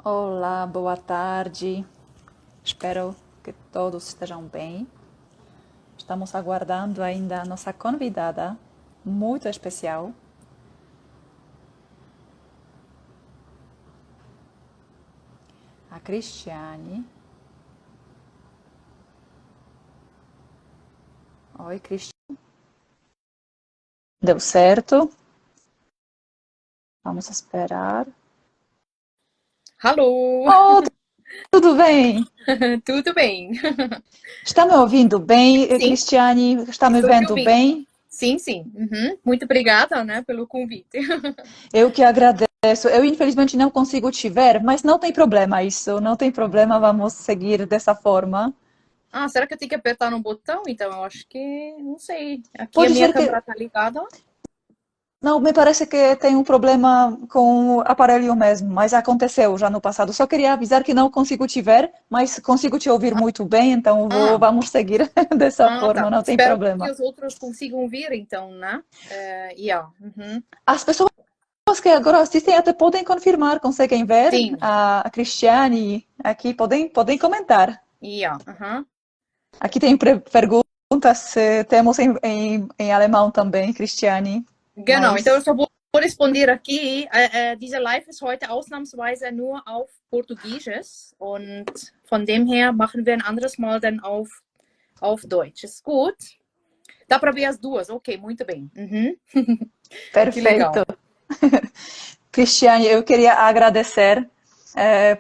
Olá, boa tarde. Espero que todos estejam bem. Estamos aguardando ainda a nossa convidada muito especial. A Cristiane. Oi, Cristiane. Deu certo? Vamos esperar. Alô, Oh, tudo bem? tudo bem? Está me ouvindo bem, Sim, Cristiane? Está me estou te vendo ouvindo. bem? Sim, sim. Uhum. Muito obrigada, né, pelo convite. Eu que agradeço. Eu infelizmente não consigo te ver, mas não tem problema isso. Não tem problema, vamos seguir dessa forma. Ah, será que eu tenho que apertar no botão? Então, eu acho que, não sei. Aqui a Pode minha ser que câmera tá ligada. não, me parece que tem um problema com o aparelho mesmo, mas aconteceu já no passado. Só queria avisar que não consigo te ver, mas consigo te ouvir muito bem, então Ah, vamos seguir dessa forma, tá. não tem Espero que problema. os outros consigam vir, então, né? Yeah. Uhum. As pessoas que agora assistem até podem confirmar, conseguem ver Sim, a Cristiane aqui, podem comentar. yeah. Uhum. Aqui tem perguntas, temos em alemão também, Cristiane, Genau, então eu mas só vou responder aqui. Diese Live ist heute ausnahmsweise nur auf Portugiesisch und von dem her machen wir ein anderes Mal dann auf Deutsch. Ist gut? Dá para ver as duas? Ok, muito bem. Uhum. Que legal. perfeito. Cristiane, eu queria agradecer,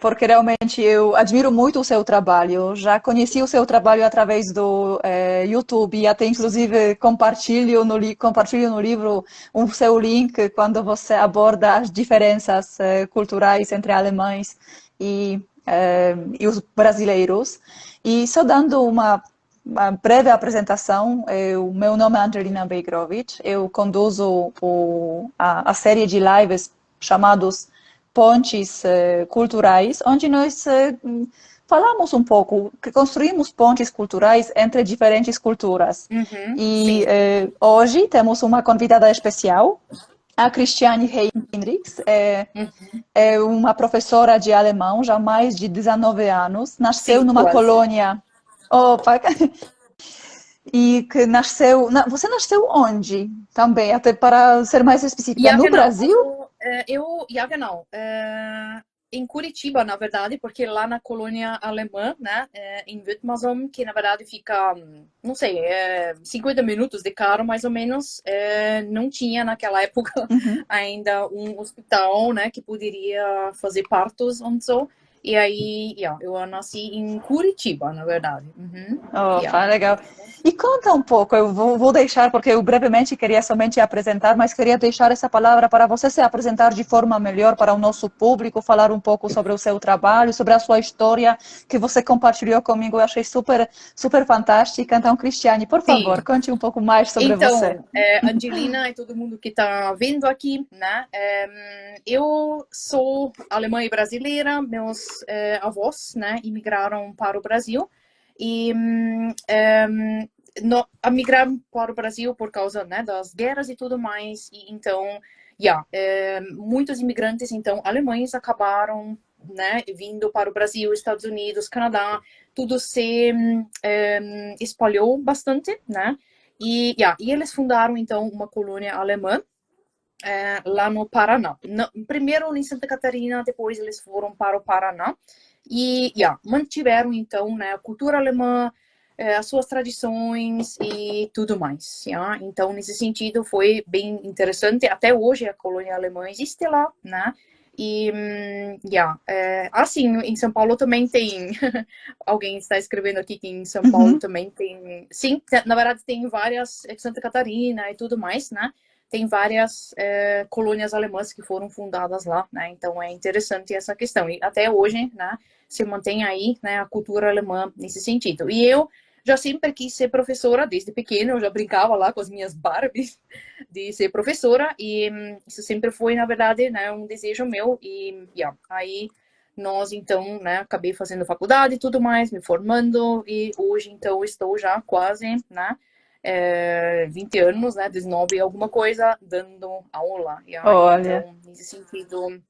porque realmente eu admiro muito o seu trabalho. Já conheci o seu trabalho através do YouTube e até inclusive compartilho no livro o seu link quando você aborda as diferenças culturais entre alemães e os brasileiros. E só dando uma breve apresentação, o meu nome é Angelina Bejgrovic, eu conduzo a série de lives chamados pontes culturais, onde nós falamos um pouco, que construímos pontes culturais entre diferentes culturas. Uhum. E Sim. hoje temos uma convidada especial, a Christiane Heinrichs, Uhum. é uma professora de alemão já há mais de 19 anos, nasceu Sim, numa quase. colônia. Opa, e que nasceu. Você nasceu onde? Também, até para ser mais específica, Ja, no genau. Brasil? Also, ja, genau. Em Curitiba, na verdade, porque lá na colônia alemã, né, em Wittmazum, que na verdade fica, não sei, 50 minutos de carro, mais ou menos, não tinha naquela época Uhum. ainda um hospital, né, que poderia fazer partos und so. E aí, ja, eu nasci em Curitiba, na verdade. Uhum. Ja. Opa, legal. E conta um pouco, eu vou deixar, porque eu brevemente queria somente apresentar, mas queria deixar essa palavra para você se apresentar de forma melhor para o nosso público, falar um pouco sobre o seu trabalho, sobre a sua história que você compartilhou comigo, eu achei super, super fantástica. Então, Cristiane, por favor, Sim. conte um pouco mais sobre você. Então, Angelina e todo mundo que está vendo aqui, né? Eu sou alemã e brasileira, meus avós, né, imigraram para o Brasil e migraram para o Brasil por causa, né, das guerras e tudo mais. E então, muitos imigrantes, então, alemães acabaram, né, vindo para o Brasil, Estados Unidos, Canadá, tudo se espalhou bastante, né? E eles fundaram, então, uma colônia alemã lá no Paraná. Primeiro em Santa Catarina, depois eles foram para o Paraná. E mantiveram, então, né, a cultura alemã, as suas tradições e tudo mais. Então, nesse sentido, foi bem interessante. Até hoje, a colônia alemã existe lá, né? E, assim, em São Paulo também tem. Alguém está escrevendo aqui que em São Paulo Uhum. também tem. Sim, na verdade, tem várias. Santa Catarina e tudo mais, né? Tem várias colônias alemãs que foram fundadas lá, né? Então é interessante essa questão. E até hoje, né, se mantém aí, né, a cultura alemã nesse sentido. E eu já sempre quis ser professora desde pequena, eu já brincava lá com as minhas Barbies de ser professora e isso sempre foi, na verdade, né, um desejo meu e aí nós então, né, acabei fazendo faculdade e tudo mais, me formando e hoje então estou já quase, né, 20 anos, né, 19 alguma coisa, dando aula. Olha. Então, nesse sentido,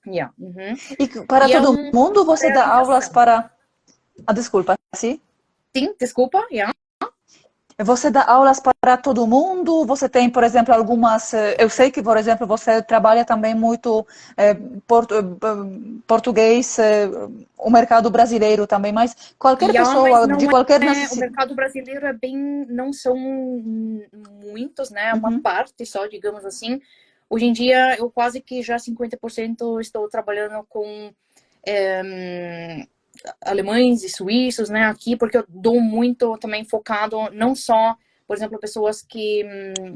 Yeah. Uhum. E para E é todo uma mundo você dá aulas realização. para... Ah, desculpa, sim? Sim, desculpa, yeah. Você dá aulas para todo mundo? Você tem, por exemplo, algumas... Eu sei que, por exemplo, você trabalha também muito português, o mercado brasileiro também, mas qualquer Yeah, mas pessoa de não qualquer é, o necessidade... mercado brasileiro é bem, não são muitos, né? Uma Uhum, parte só, digamos assim. Hoje em dia, eu quase que já 50% estou trabalhando com alemães e suíços, né, aqui, porque eu dou muito também focado não só, por exemplo, pessoas que,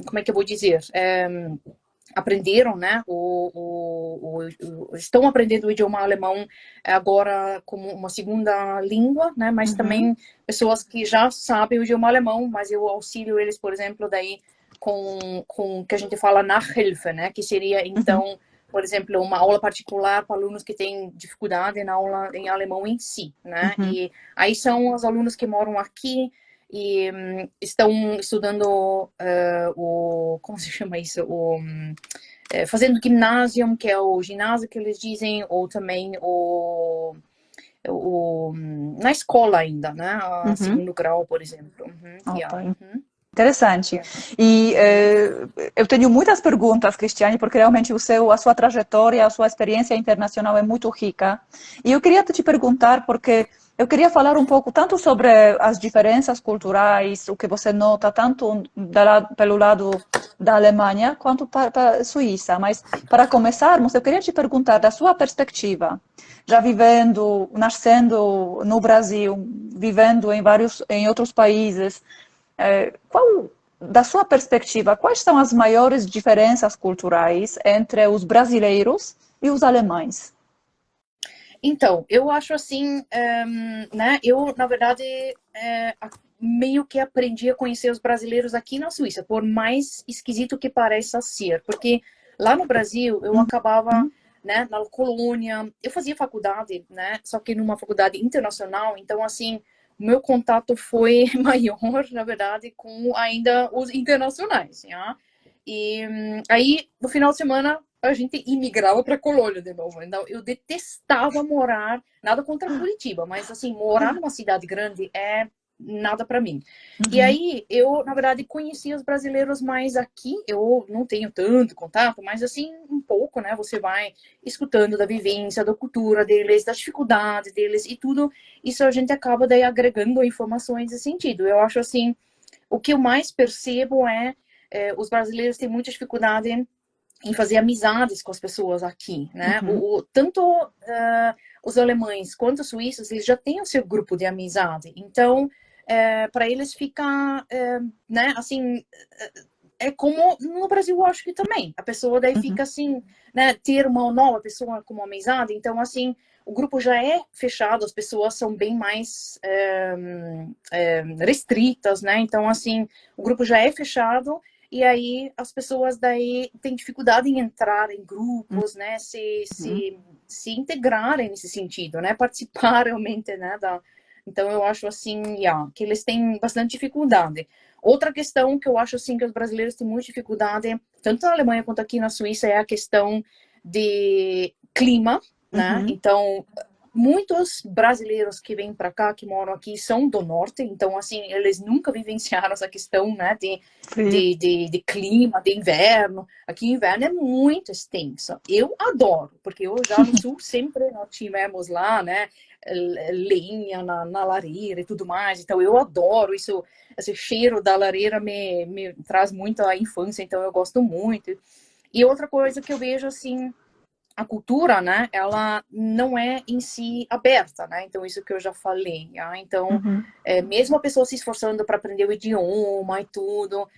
como é que eu vou dizer, aprenderam, né, estão aprendendo o idioma alemão agora como uma segunda língua, né, mas uhum, também pessoas que já sabem o idioma alemão, mas eu auxilio eles, por exemplo, daí com que a gente fala Nachhilfe, né, que seria uhum, então, por exemplo, uma aula particular para alunos que têm dificuldade na aula em alemão em si, né? uhum. E aí são os alunos que moram aqui e estão estudando como se chama isso? Fazendo ginásio, que é o ginásio que eles dizem, ou também na escola ainda, né? A Uhum. segundo grau, por exemplo. Uhum, yeah, Opa, uhum, interessante. yeah, E uhum. eu tenho muitas perguntas, Cristiane, porque realmente a sua trajetória, a sua experiência internacional é muito rica. E eu queria te perguntar, porque eu queria falar um pouco tanto sobre as diferenças culturais, o que você nota tanto pelo lado da Alemanha quanto para a Suíça. Mas para começarmos, eu queria te perguntar da sua perspectiva, já vivendo, nascendo no Brasil, vivendo em outros países. Qual, da sua perspectiva, quais são as maiores diferenças culturais entre os brasileiros e os alemães? Então, eu acho assim, né? Eu, na verdade, meio que aprendi a conhecer os brasileiros aqui na Suíça, por mais esquisito que pareça ser, porque lá no Brasil eu acabava, Uhum, né, na colônia, eu fazia faculdade, né? Só que numa faculdade internacional, então assim, o meu contato foi maior, na verdade, com ainda os internacionais, né? E aí, no final de semana, a gente imigrava para Colônia de novo. Então, eu detestava morar, nada contra Curitiba, mas assim, morar numa cidade grande é nada para mim. E uhum, aí, eu, na verdade, conheci os brasileiros mais aqui. Eu não tenho tanto contato, mas assim, um pouco, né? Você vai escutando da vivência, da cultura deles, das dificuldades deles e tudo. Isso a gente acaba daí agregando informações nesse sentido. Eu acho assim, o que eu mais percebo os brasileiros têm muita dificuldade em fazer amizades com as pessoas aqui, né? uhum, Tanto os alemães quanto os suíços, eles já têm o seu grupo de amizade. Então, para eles fica, né? Assim, é como no Brasil, eu acho que também. A pessoa daí uhum, fica assim, né? Ter uma nova pessoa como amizade. Então, assim, o grupo já é fechado, as pessoas são bem mais restritas, né? Então, assim, o grupo já é fechado e aí as pessoas daí têm dificuldade em entrar em grupos, né? uhum. Se integrarem nesse sentido, né? Participar realmente, né? Então eu acho assim, yeah, que eles têm bastante dificuldade. Outra questão que eu acho assim que os brasileiros têm muita dificuldade, tanto na Alemanha quanto aqui na Suíça, é a questão de clima, né? Uhum. Então muitos brasileiros que vêm para cá, que moram aqui, são do norte, então, assim, eles nunca vivenciaram essa questão, né, Frio. de clima, de inverno. Aqui o inverno é muito extenso. Eu adoro, porque eu já no sul sempre nós tivemos lá, né, lenha na lareira e tudo mais, então eu adoro isso, esse cheiro da lareira me traz muito a infância, então eu gosto muito. E outra coisa que eu vejo, assim, a cultura, né, ela não é em si aberta, né? Então isso que eu já falei, tá? Então Uhum, mesmo a pessoa se esforçando para aprender o idioma e tudo,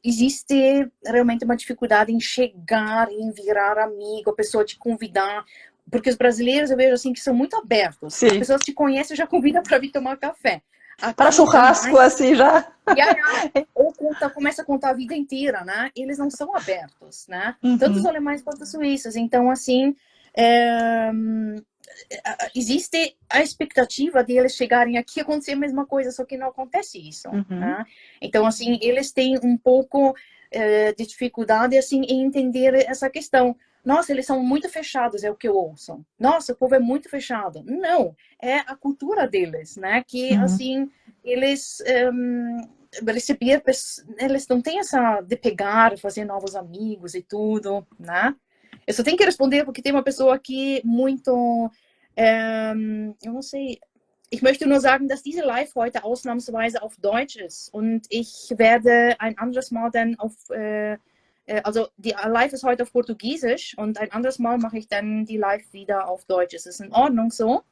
existe realmente uma dificuldade em chegar, em virar amigo, a pessoa te convidar, porque os brasileiros eu vejo assim que são muito abertos. As sim. pessoas te conhecem já convidam para vir tomar café. Para Aqui já churrasco, mais assim, já. Ya, ya. Ou começa a contar a vida inteira, né? Eles não são abertos, né? Tanto os Uhum, alemães quanto os suíços. Então, assim, é, existe a expectativa de eles chegarem aqui e acontecer a mesma coisa, só que não acontece isso, uhum, né? Então, assim, eles têm um pouco de dificuldade, assim, em entender essa questão. Nossa, eles são muito fechados, é o que eu ouço. Nossa, o povo é muito fechado. Não, é a cultura deles, né? Que, Uhum. assim, eles receber, eles não têm essa de pegar, fazer novos amigos e tudo, né? Eu só tenho que responder porque tem uma pessoa aqui muito, eu não sei. Ich möchte nur sagen, dass diese Live heute ausnahmsweise auf Deutsch ist und ich werde ein anderes Mal dann auf also die Live ist heute auf Portugiesisch und ein anderes Mal mache ich dann die Live wieder auf Deutsch. Ist es in Ordnung so?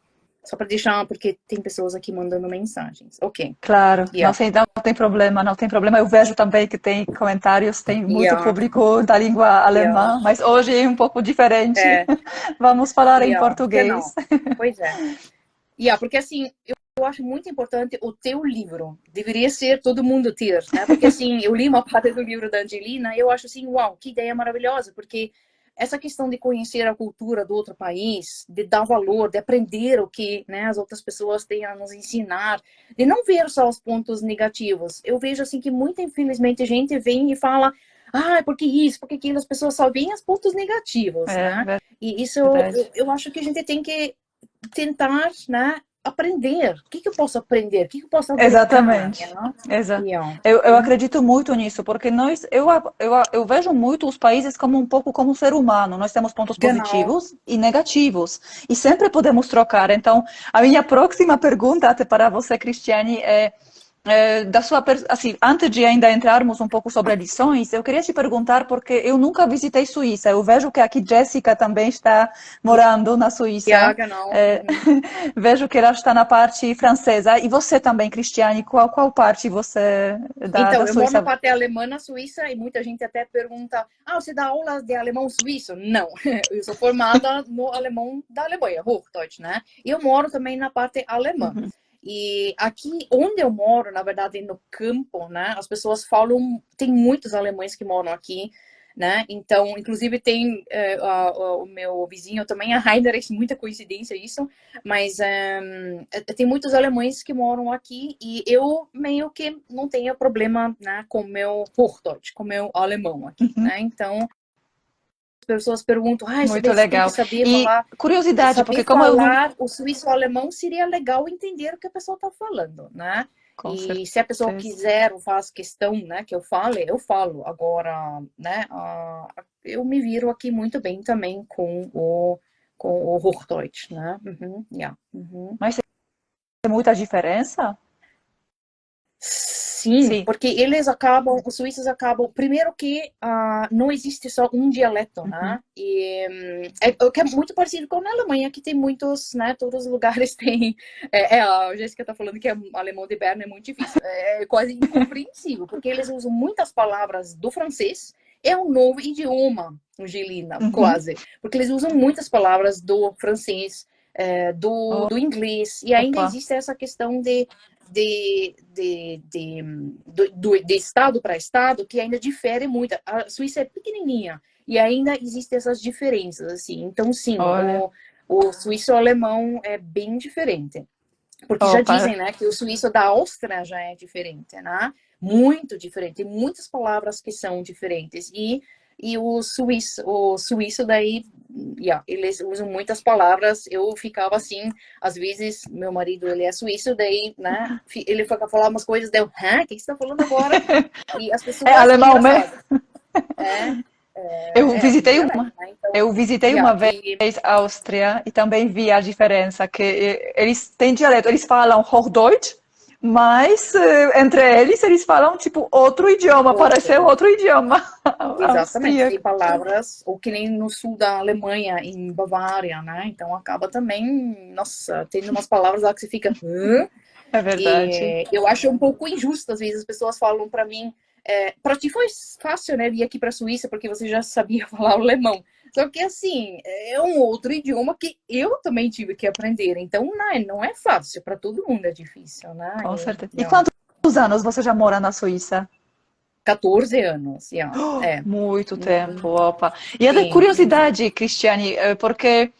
Só para deixar, porque tem pessoas aqui mandando mensagens. Ok. Claro, não, Yeah. não tem problema, não tem problema. Eu vejo também que tem comentários, tem muito Yeah. público da língua Yeah. alemã, mas hoje é um pouco diferente. É. Vamos falar em Yeah. português. Genau. Pois é. Yeah, porque assim, eu acho muito importante o teu livro. Deveria ser todo mundo ter, né? Porque assim, eu li uma parte do livro da Angelina e eu acho assim, uau, que ideia maravilhosa, porque essa questão de conhecer a cultura do outro país, de dar valor, de aprender o que, né, as outras pessoas têm a nos ensinar, de não ver só os pontos negativos. Eu vejo assim que muita, infelizmente, gente vem e fala, ah, porque isso, porque aquilo, as pessoas só veem os pontos negativos, né? E isso Verdade. eu acho que a gente tem que tentar, né, aprender. O que eu posso aprender? O que eu posso agregar? Exatamente. You know? Exato. Yeah. Eu acredito muito nisso, porque eu vejo muito os países como um pouco como um ser humano. Nós temos pontos Genau. positivos e negativos, e sempre podemos trocar. Então, a minha próxima pergunta até para você, Cristiane, da sua, assim, antes de ainda entrarmos um pouco sobre lições, eu queria te perguntar, porque eu nunca visitei Suíça. Eu vejo que aqui Jéssica também está morando na Ja, Suíça. genau. É, vejo que ela está na parte francesa. E você também, Cristiane, qual parte você da Então, eu moro na Suíça? parte alemã na Suíça e muita gente até pergunta: ah, você dá aulas de alemão suíço? Não, eu sou formada no alemão da Alemanha, Hochdeutsch, né? E eu moro também na parte alemã. Uhum. E aqui onde eu moro, na verdade, no campo, né? As pessoas falam, tem muitos alemães que moram aqui, né? Então, inclusive tem o meu vizinho também, a Heinrich, muita coincidência isso, mas tem muitos alemães que moram aqui e eu meio que não tenho problema, né, com o meu Hochdeutsch, com o meu alemão aqui, Uhum. né? Então, as pessoas perguntam, ah, Muito você tem que legal. E curiosidade, porque saber como eu não. falar o suíço-alemão seria legal entender o que a pessoa está falando, né? Com E se a pessoa certeza. quiser ou faz questão, né, que eu fale, eu falo. Agora, né, eu me viro aqui muito bem também com o Hochdeutsch, né? Uhum, yeah, uhum. Mas tem muita diferença? Sim, Sim. porque os suíços acabam, primeiro que não existe só um dialeto, Uhum. né? E o que é muito parecido com a Alemanha, que tem muitos, né? Todos os lugares têm. A Jéssica está falando que o alemão de Berna é muito difícil, é quase incompreensível, porque eles usam muitas palavras do francês, é um novo idioma, Angelina, Uhum. quase, porque eles usam muitas palavras do francês, do inglês, e ainda Opa. existe essa questão de estado para estado que ainda difere muito. A Suíça é pequenininha e ainda existem essas diferenças, assim. Então, sim, Olha. o suíço-alemão é bem diferente. Porque já Opa. dizem, né, que o suíço da Áustria já é diferente, né? Muito diferente. Tem muitas palavras que são diferentes. E o suíço daí, eles usam muitas palavras. Eu ficava assim, às vezes, meu marido, ele é suíço, daí, né, ele foi falar umas coisas, daí eu, hã? O que você está falando agora? E as É pessoas, alemão mesmo? engraçado, é, Eu o visitei dialeto, né? Então, eu visitei uma vez a Áustria e também vi a diferença, que eles têm dialeto, eles falam Hochdeutsch, mas entre eles falam tipo outro idioma, parece outro. outro idioma Exatamente, tem austríaco. palavras, ou que nem no sul da Alemanha, em Bavária, né? Então acaba também, nossa, tendo umas palavras lá que você fica. Hã? É verdade. E eu acho um pouco injusto, às vezes as pessoas falam para mim, para ti foi fácil, né, vir aqui para a Suíça porque você já sabia falar o alemão. Só que assim, é um outro idioma que eu também tive que aprender. Então, não é fácil, para todo mundo é difícil, né? Com certeza. E Yeah. quantos anos você já mora na Suíça? 14 anos, yeah. Muito tempo, Uhum. opa. E a Sim. Uhum. curiosidade, Cristiane, porque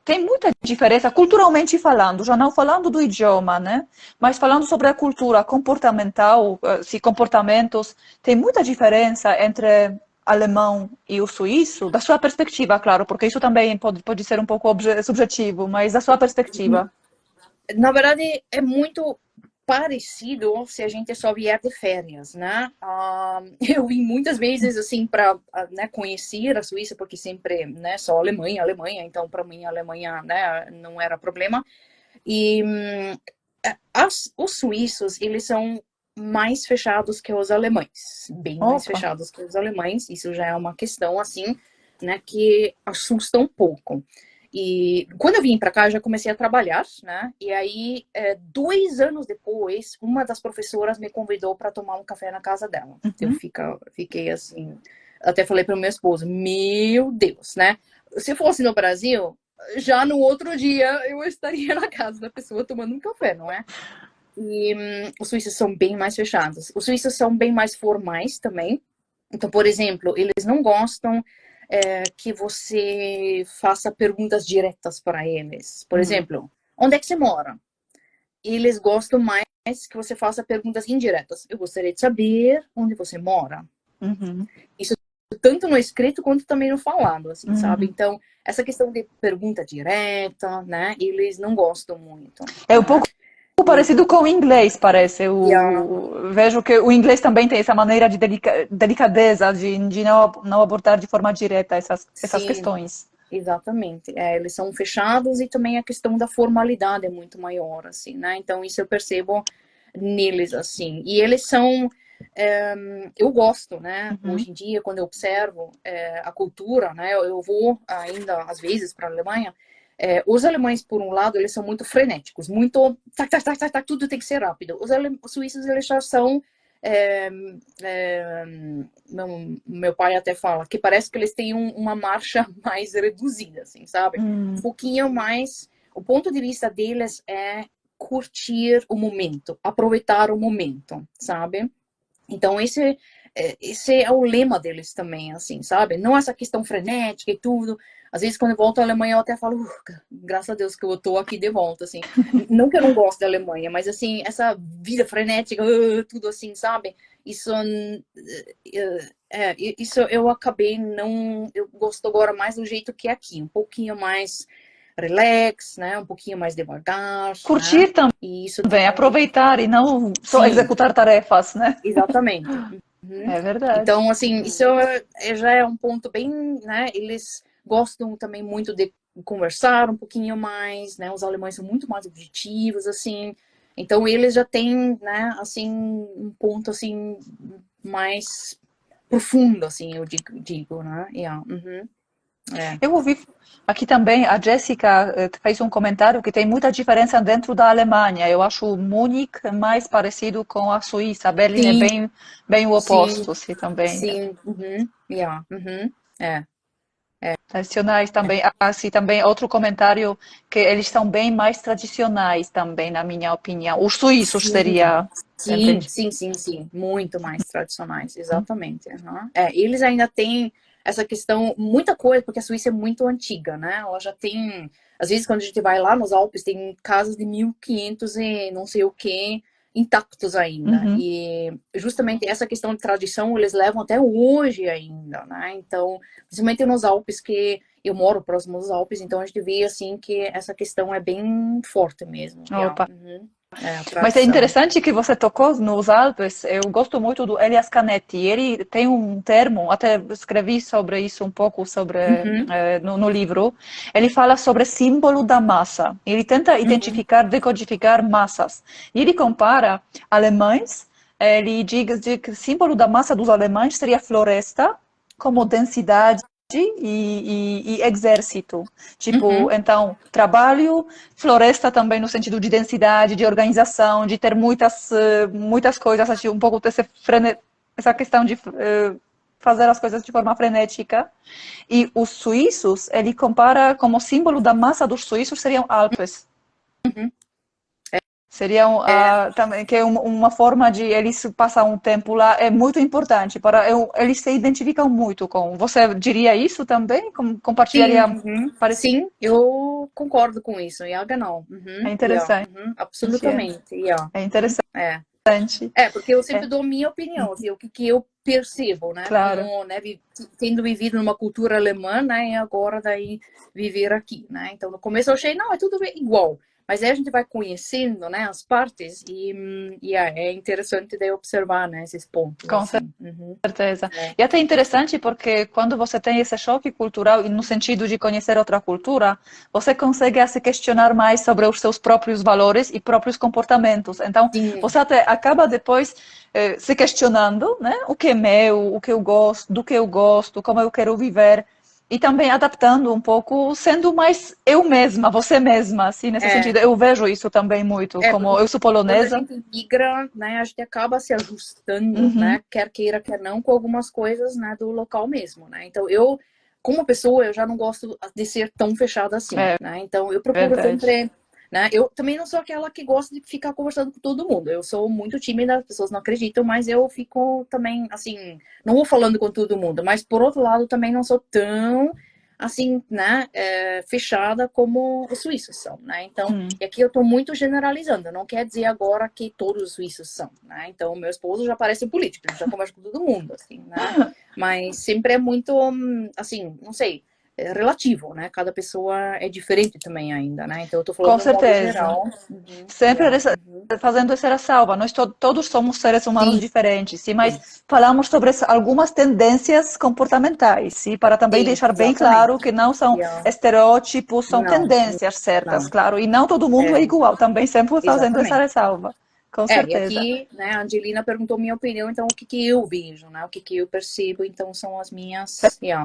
tem muita diferença culturalmente falando, já não falando do idioma, né? Mas falando sobre a cultura comportamental, se comportamentos, tem muita diferença entre alemão e o suíço, da sua perspectiva, claro, porque isso também pode ser um pouco subjetivo, mas da sua perspectiva. Na verdade, é muito parecido se a gente só vier de férias, né? Eu vim muitas vezes, assim, para, né, conhecer a Suíça, porque sempre, né, só Alemanha, Alemanha, então para mim a Alemanha, né, não era problema. E os suíços, eles são mais fechados que os alemães, bem mais Opa. fechados que os alemães. Isso já é uma questão, assim, né, que assusta um pouco. E quando eu vim para cá, eu já comecei a trabalhar, né? E aí, 2 anos depois, uma das professoras me convidou para tomar um café na casa dela. Eu fiquei assim, até falei para o meu esposo, meu Deus, né? Se fosse no Brasil, já no outro dia eu estaria na casa da pessoa tomando um café, não é? E os suíços são bem mais fechados. Os suíços são bem mais formais também. Então, por exemplo, eles não gostam que você faça perguntas diretas para eles. Por exemplo, onde é que você mora? Eles gostam mais que você faça perguntas indiretas. Eu gostaria de saber onde você mora. Isso tanto no escrito quanto também no falado, assim, sabe? Então, essa questão de pergunta direta, né? Eles não gostam muito. É um pouco parecido com o inglês, parece. Eu vejo que o inglês também tem essa maneira de delicadeza, de não abordar de forma direta essas questões. Exatamente. Eles são fechados e também a questão da formalidade é muito maior, assim, né? Então, isso eu percebo neles, assim. E eles são... eu gosto, né? Hoje em dia, quando eu observo a cultura, né? Eu vou ainda, às vezes, para a Alemanha. Os alemães, por um lado, eles são muito frenéticos, muito... Tac, tac, tac, tac, tac, tudo tem que ser rápido. Os suíços, eles já são... meu pai até fala que parece que eles têm uma marcha mais reduzida, assim, sabe? Um pouquinho mais... O ponto de vista deles é curtir o momento, aproveitar o momento, sabe? Então, esse é o lema deles também, assim, sabe? Não essa questão frenética e tudo. Às vezes, quando eu volto à Alemanha, eu até falo, graças a Deus que eu tô aqui de volta, assim. Não que eu não goste da Alemanha, mas, assim, essa vida frenética, tudo assim, sabe? Isso eu acabei não... Eu gosto agora mais do jeito que é aqui, um pouquinho mais relax, né? Um pouquinho mais devagar, Curtir né? E isso também, aproveitar e não só sim, executar tarefas, né? exatamente. É verdade. Então, assim, isso já é um ponto bem, né? Eles gostam também muito de conversar um pouquinho mais, né? Os alemães são muito mais objetivos, assim. Então, eles já têm, né? Assim, um ponto, assim, mais profundo, assim, eu digo, né? Yeah. Eu ouvi aqui também, a Jéssica fez um comentário que tem muita diferença dentro da Alemanha. Eu acho Munique mais parecido com a Suíça. Berlim é Sim, bem o sim, oposto, assim, também. sim. Yeah. É. Tradicionais também. Assim, também outro comentário que eles são bem mais tradicionais também, na minha opinião. Os suíços Sim, seria, sim, entende? sim, sim, sim. Muito mais tradicionais, exatamente. Uhum. Eles ainda têm essa questão, muita coisa, porque a Suíça é muito antiga, né? Ela já tem, às vezes quando a gente vai lá nos Alpes, tem casas de 1500 e não sei o que intactos ainda. Uhum. E justamente essa questão de tradição eles levam até hoje ainda, né? Então, principalmente nos Alpes, que eu moro próximo dos Alpes, então a gente vê assim que essa questão é bem forte mesmo. Yeah. Opa. Uhum. A Mas é tradição. interessante que você tocou nos Alpes. Eu gosto muito do Elias Canetti. Ele tem um termo, até escrevi sobre isso um pouco Uhum, no livro. Ele fala sobre símbolo da massa. Ele tenta uhum, identificar, decodificar massas. E ele compara alemães. Ele diz que o símbolo da massa dos alemães seria floresta, como densidade e exército. Tipo, uhum. então, trabalho, floresta também no sentido de densidade, de organização, de ter muitas coisas, assim, um pouco essa questão de fazer as coisas de forma frenética. E os suíços, ele compara como símbolo da massa dos suíços seriam Alpes. Seriam É, também que é uma forma de eles passar um tempo lá é muito importante para eles se identificam muito com. Você diria isso também? sim, Compartilharia parecido? sim, eu concordo com isso. Yaga não. É Yeah, interessante. absolutamente. Yeah. É interessante. Porque eu sempre É. dou minha opinião, assim, o que eu percebo, né? Claro. Como, né, tendo vivido numa cultura alemã, né? E agora daí viver aqui, né? Então no começo eu achei, não, é tudo igual. Mas aí a gente vai conhecendo, né, as partes e é interessante daí observar, né, esses pontos, Com assim. Uhum. certeza. É. E até interessante porque quando você tem esse choque cultural, e no sentido de conhecer outra cultura, você consegue se questionar mais sobre os seus próprios valores e próprios comportamentos. Então, Sim, você até acaba depois se questionando, né? O que é meu, o que eu gosto, do que eu gosto, como eu quero viver. E também adaptando um pouco, sendo mais eu mesma, você mesma, assim, nesse é, sentido. Eu vejo isso também muito, como porque eu sou quando a polonesa. gente migra, né, a gente acaba se ajustando, Uhum, né, quer queira, quer não, com algumas coisas, né, do local mesmo, né. Então eu, como pessoa, eu já não gosto de ser tão fechada assim, é né. Então eu procuro verdade. sempre, né, eu também não sou aquela que gosta de ficar conversando com todo mundo. Eu sou muito tímida, as pessoas não acreditam, mas eu fico também, assim, não vou falando com todo mundo, mas por outro lado também não sou tão assim, né, fechada como os suíços são, né? Então, Hum. e aqui eu estou muito generalizando, não quer dizer agora que todos os suíços são, né? Então, meu esposo já parece político, ele já conversa com todo mundo, assim, né? Mas sempre é muito, assim, não sei, é relativo, né? Cada pessoa é diferente também ainda, né? Então, eu estou falando Com de um modo certeza. geral. Uhum, Sempre yeah, uhum. fazendo essa ressalva. Nós todos somos seres humanos Sim, diferentes, sim, mas falamos sobre algumas tendências comportamentais, sim, para também sim, deixar bem claro exatamente. que não são Yeah. estereótipos, são Não, tendências certas, não. claro, e não todo mundo É, é igual, também sempre fazendo essa exatamente. ressalva. Com E certeza. aqui, né, a Angelina perguntou minha opinião, então o que que eu vejo, né? O que que eu percebo, então são as minhas,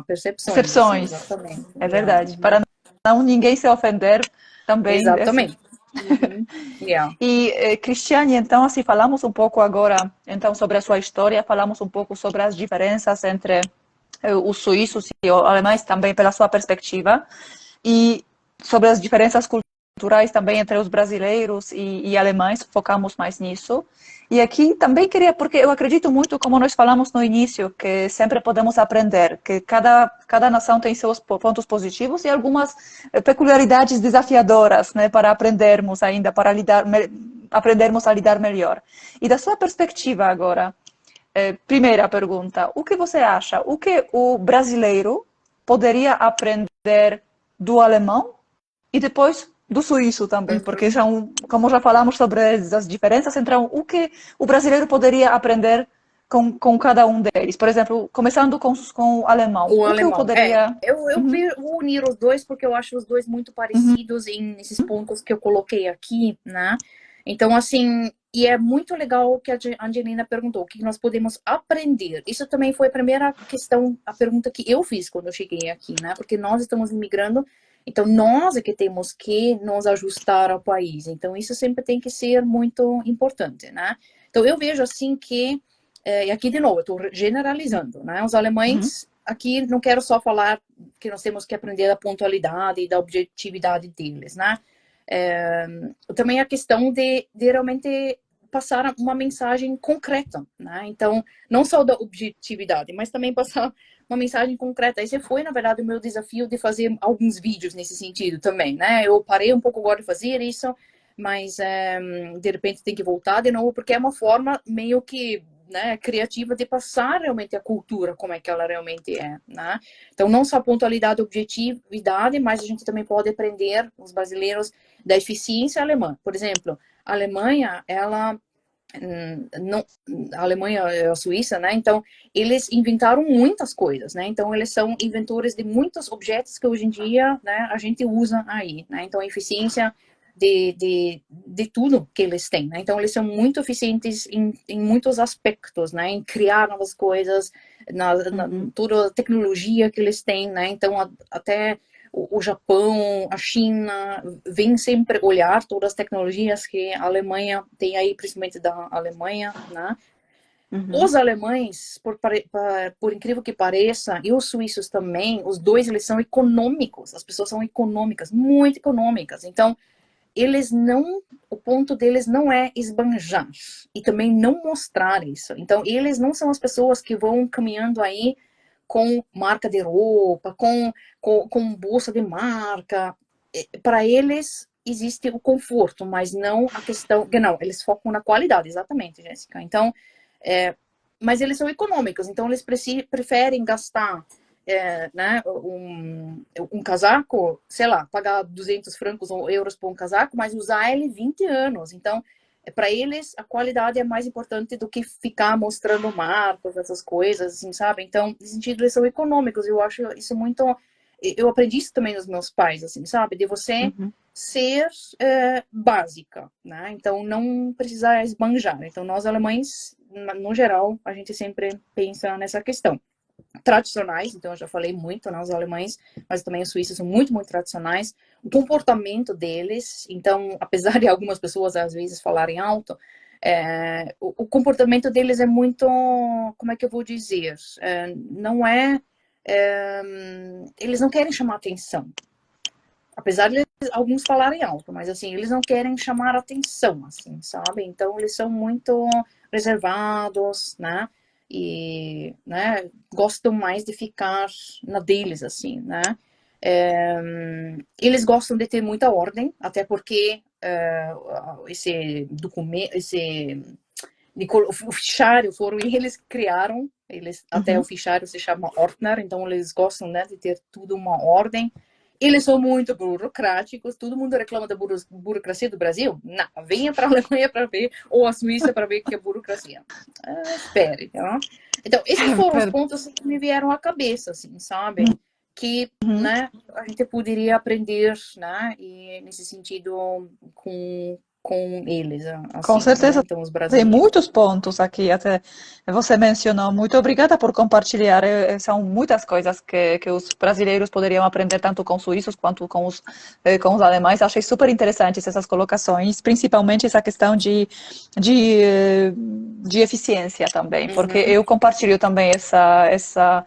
percepções, assim, Excepções, exatamente. é Yeah, verdade. uhum. Para não ninguém se ofender, também assim. Exatamente. Uhum. Yeah. E, Cristiane, então, assim, falamos um pouco agora, então, sobre a sua história, falamos um pouco sobre as diferenças entre os suíços e os alemães, também pela sua perspectiva, e sobre as diferenças culturais também entre os brasileiros e alemães, focamos mais nisso. E aqui também queria, porque eu acredito muito, como nós falamos no início, que sempre podemos aprender, que cada nação tem seus pontos positivos e algumas peculiaridades desafiadoras, né, para aprendermos ainda, para aprendermos a lidar melhor. E da sua perspectiva agora, primeira pergunta, o que você acha? O que o brasileiro poderia aprender do alemão e depois do suíço também, porque Uhum. são, como já falamos sobre as diferenças, então o que o brasileiro poderia aprender com cada um deles? Por exemplo, começando com o alemão, O o que eu alemão. poderia... Eu Uhum, vou unir os dois porque eu acho os dois muito uhum, parecidos nesses pontos que eu coloquei aqui, né? Então, assim, e é muito legal o que a Angelina perguntou, o que nós podemos aprender. Isso também foi a primeira questão, a pergunta que eu fiz quando eu cheguei aqui, né? Porque nós estamos imigrando, então nós é que temos que nos ajustar ao país. Então, isso sempre tem que ser muito importante, né? Então, eu vejo assim que e aqui, de novo, eu estou generalizando, né? Os uhum, alemães, aqui não quero só falar que nós temos que aprender da pontualidade e da objetividade deles, né? É, também a questão de realmente passar uma mensagem concreta, né? Então, não só da objetividade, mas também passar uma mensagem concreta. Esse foi, na verdade, o meu desafio de fazer alguns vídeos nesse sentido também, né? Eu parei um pouco agora de fazer isso, mas de repente tem que voltar de novo, porque é uma forma meio que, né, criativa de passar realmente a cultura, como é que ela realmente é, né? Então, não só pontualidade e objetividade, mas a gente também pode aprender, os brasileiros, da eficiência alemã. Por exemplo, a Alemanha, ela não, a Alemanha é a Suíça, né? Então, eles inventaram muitas coisas, né? Então, eles são inventores de muitos objetos que hoje em dia, né, a gente usa aí, né? Então, a eficiência de tudo que eles têm, né? Então, eles são muito eficientes em muitos aspectos, né? Em criar novas coisas, uhum, toda a tecnologia que eles têm, né? Então, até o Japão, a China, vem sempre olhar todas as tecnologias que a Alemanha tem aí, principalmente da Alemanha, né? uhum. Os alemães, por incrível que pareça, e os suíços também, os dois, eles são econômicos, as pessoas são econômicas, muito econômicas. Então, eles não, o ponto deles não é esbanjar e também não mostrar isso. Então, eles não são as pessoas que vão caminhando aí com marca de roupa, com bolsa de marca. Para eles existe o conforto, mas não a questão. Não, eles focam na qualidade, exatamente, Jéssica. Então, mas eles são econômicos, então eles preferem gastar né, um casaco, sei lá, pagar 200 francos ou euros por um casaco, mas usar ele 20 anos. Então, para eles, a qualidade é mais importante do que ficar mostrando marcas, essas coisas, assim, sabe? Então, nesse sentido, eles são econômicos. Eu acho isso muito... Eu aprendi isso também dos meus pais, assim, sabe? De você ser básica, né? Então, não precisar esbanjar. Então, nós alemães, no geral, a gente sempre pensa nessa questão. Tradicionais, então eu já falei muito, né, os alemães, mas também os suíços são muito, muito tradicionais. O comportamento deles, então, apesar de algumas pessoas às vezes falarem alto, o comportamento deles é muito, como é que eu vou dizer? Não eles não querem chamar atenção. Apesar de alguns falarem alto, mas assim, eles não querem chamar atenção, assim, sabe? Então, eles são muito reservados, né? E, né, gostam mais de ficar na deles, assim, né? Eles gostam de ter muita ordem, até porque esse documento, o fichário foram eles que criaram, até o fichário se chama Ordner, então eles gostam, né, de ter tudo uma ordem. Eles são muito burocráticos, todo mundo reclama da burocracia do Brasil. Não, venha para a Alemanha para ver, ou a Suíça para ver o que é burocracia. Espere, tá? Então, esses foram os pontos que me vieram à cabeça, assim, sabe? Que, né, a gente poderia aprender, né, e nesse sentido com eles, assim, Com certeza, né? Então, os tem brasileiros. muitos pontos aqui, até você mencionou. Muito obrigada por compartilhar. São muitas coisas que os brasileiros poderiam aprender, tanto com os suíços quanto com os alemães. Achei super interessantes essas colocações, principalmente essa questão de eficiência também, porque eu compartilho também essa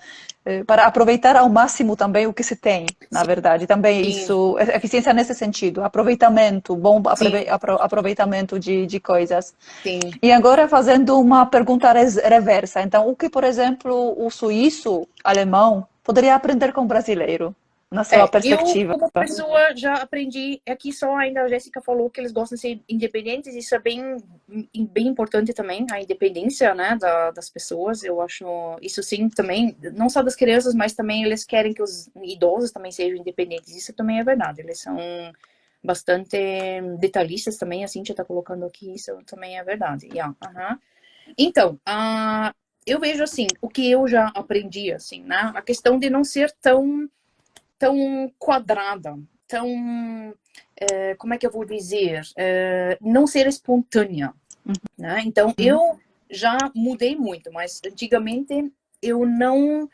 para aproveitar ao máximo também o que se tem, na verdade. Também Sim, isso, eficiência nesse sentido, aproveitamento, bom sim, aproveitamento de coisas. sim. E agora fazendo uma pergunta reversa. Então, o que, por exemplo, o suíço alemão poderia aprender com o brasileiro, na sua Eu, perspectiva? como pessoa, já aprendi. Aqui só ainda a Jéssica falou que eles gostam de ser independentes. Isso é bem importante também, a independência, né, das pessoas. Eu acho isso sim também, não só das crianças, mas também eles querem que os idosos também sejam independentes. Isso também é verdade. Eles são bastante detalhistas também. A Cintia está colocando aqui, isso também é verdade. Yeah, Então, eu vejo assim, o que eu já aprendi, assim, né, a questão de não ser tão quadrada, tão, como é que eu vou dizer, não ser espontânea, né? Então, eu já mudei muito, mas antigamente eu não...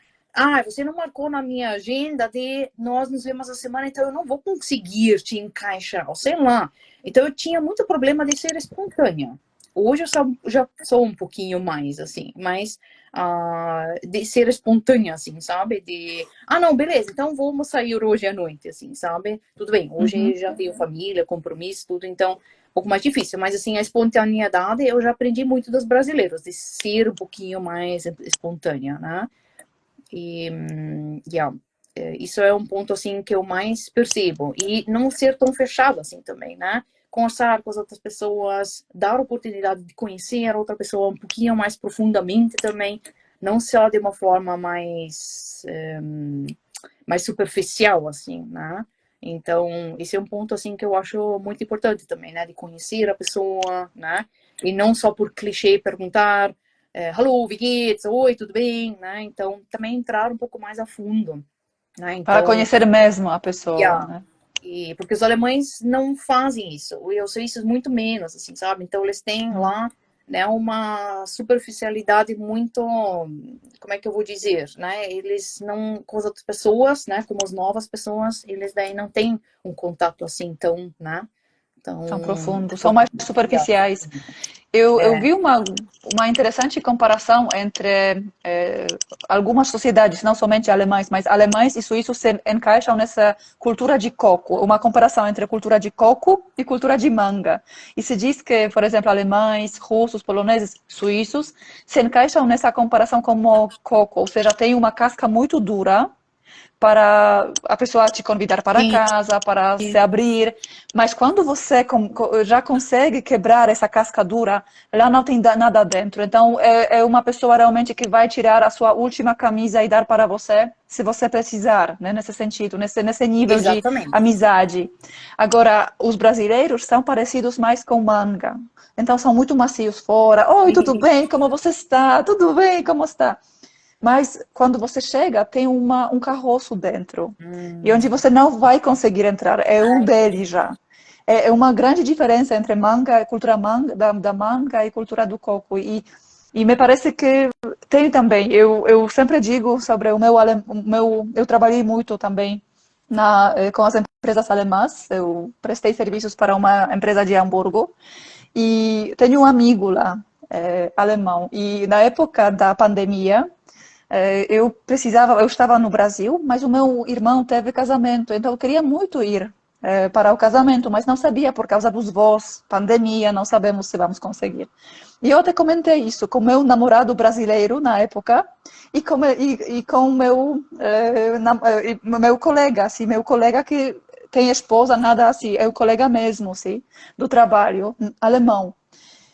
você não marcou na minha agenda de nós nos vemos a semana, então eu não vou conseguir te encaixar, ou sei lá. Então, eu tinha muito problema de ser espontânea. Hoje eu já sou um pouquinho mais, assim, mas de ser espontânea, assim, sabe? Não, beleza, então vamos sair hoje à noite, assim, sabe? Tudo bem, hoje já tenho família, compromisso, tudo, então, um pouco mais difícil. Mas, assim, a espontaneidade eu já aprendi muito dos brasileiros, de ser um pouquinho mais espontânea, né? E, isso é um ponto, assim, que eu mais percebo. E não ser tão fechado, assim, também, né? Conversar com as outras pessoas, dar a oportunidade de conhecer a outra pessoa um pouquinho mais profundamente também, não só de uma forma mais superficial, assim, né? Então, esse é um ponto, assim, que eu acho muito importante também, né? De conhecer a pessoa, né? E não só por clichê perguntar, hello, wie geht's? Oi, tudo bem? Né? Então, também entrar um pouco mais a fundo, né? Para Então, conhecer mesmo a pessoa, yeah, né? porque os alemães não fazem isso, e os suíços muito menos, assim, sabe? Então eles têm lá, né, uma superficialidade muito, como é que eu vou dizer, né? Eles não, com as outras pessoas, né, como as novas pessoas, eles daí não têm um contato assim tão, né? Tão Tão, profundo, são mais superficiais. Eu vi uma interessante comparação entre algumas sociedades, não somente alemães, mas alemães e suíços se encaixam nessa cultura de coco, uma comparação entre cultura de coco e cultura de manga. E se diz que, por exemplo, alemães, russos, poloneses, suíços se encaixam nessa comparação como coco, ou seja, tem uma casca muito dura, para a pessoa te convidar para Sim, casa, para se abrir. Mas quando você já consegue quebrar essa casca dura, lá não tem nada dentro. Então, é uma pessoa realmente que vai tirar a sua última camisa e dar para você, se você precisar, né? Nesse sentido, nesse nível de exatamente. amizade. Agora, os brasileiros são parecidos mais com manga. Então, são muito macios fora. Oi, tudo bem? Como você está? Tudo bem? Como está? Mas quando você chega, tem um carroço dentro. E onde você não vai conseguir entrar, é o dele já. É uma grande diferença entre manga, cultura manga, da manga e cultura do coco. E me parece que tem também. Eu sempre digo sobre eu trabalhei muito também com as empresas alemãs. Eu prestei serviços para uma empresa de Hamburgo. E tenho um amigo lá, alemão. E na época da pandemia, eu estava no Brasil, mas o meu irmão teve casamento, então eu queria muito ir para o casamento, mas não sabia por causa dos voos, pandemia, não sabemos se vamos conseguir. E eu até comentei isso com meu namorado brasileiro na época e com meu colega, assim, meu colega que tem esposa, nada assim, é o colega mesmo, assim, do trabalho, alemão.